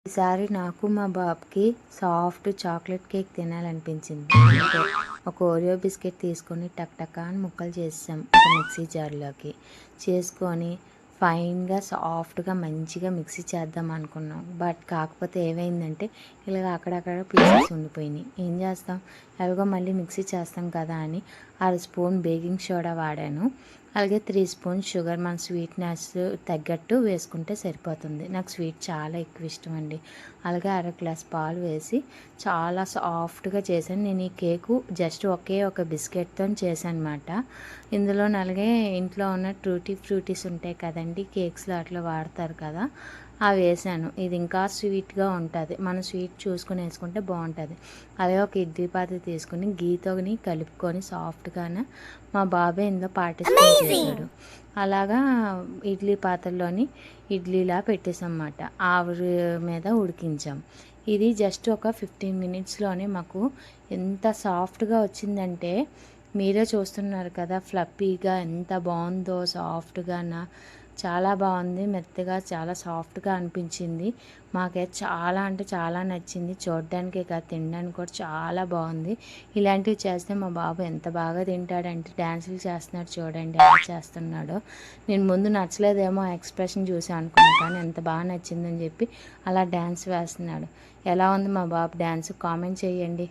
ఈసారి నాకు మా బాబుకి సాఫ్ట్ చాక్లెట్ కేక్ తినాలనిపించింది. అంటే ఒక ఓరియో బిస్కెట్ తీసుకొని టక్ టక్ అని ముక్కలు చేసాం ఒక మిక్సీ జార్లోకి చేసుకొని ఫైన్గా సాఫ్ట్గా మంచిగా మిక్సీ చేద్దాం అనుకున్నాం. బట్ కాకపోతే ఏమైందంటే ఇలాగ అక్కడక్కడ పీసెస్ ఉండిపోయినాయి. ఏం చేస్తాం, ఎలాగో మళ్ళీ మిక్సీ చేస్తాం కదా అని 1/2 స్పూన్ బేకింగ్ సోడా వాడాను. అలాగే 3 స్పూన్ షుగర్ మన స్వీట్నెస్ తగ్గట్టు వేసుకుంటే సరిపోతుంది. నాకు స్వీట్ చాలా ఎక్కువ ఇష్టం అండి. అలాగే 1/2 గ్లాస్ పాలు వేసి చాలా సాఫ్ట్గా చేశాను. నేను ఈ కేకు జస్ట్ ఒకే ఒక బిస్కెట్తో చేశాను అనమాట. ఇందులో అలాగే ఇంట్లో ఉన్న టూటీ ఫ్రూటీస్ ఉంటాయి కదండి, కేక్స్లో అట్లా వాడతారు కదా, అవి వేసాను. ఇది ఇంకా స్వీట్గా ఉంటుంది. మనం స్వీట్ చూసుకొని వేసుకుంటే బాగుంటుంది. అలాగే ఒక ఇడ్లీ పాత్ర తీసుకుని గీతోని కలుపుకొని సాఫ్ట్గానే మా బాబాయ్ ఇందులో పార్టిసిపేట్ చేశాడు. అలాగా ఇడ్లీ పాత్రలోని ఇడ్లీలా పెట్టేసామన్నమాట. ఆవిరి మీద ఉడికించాం. ఇది జస్ట్ ఒక 15 మినిట్స్లోనే మాకు ఎంత సాఫ్ట్గా వచ్చిందంటే మీరే చూస్తున్నారు కదా, ఫ్లఫీగా ఎంత బాగుందో, సాఫ్ట్గా చాలా బాగుంది. మెత్తగా చాలా సాఫ్ట్గా అనిపించింది. మాకైతే చాలా అంటే చాలా నచ్చింది. చూడడానికే కాదు, తినడానికి కూడా చాలా బాగుంది. ఇలాంటివి చేస్తే మా బాబు ఎంత బాగా తింటాడంటే డ్యాన్సులు చేస్తున్నాడు చూడండి, ఎలా చేస్తున్నాడో. నేను ముందు నచ్చలేదేమో ఎక్స్ప్రెషన్ చూసి అనుకున్నాను, కానీ ఎంత బాగా నచ్చిందని చెప్పి అలా డ్యాన్స్ వేస్తున్నాడు. ఎలా ఉంది మా బాబు డ్యాన్స్, కామెంట్ చేయండి.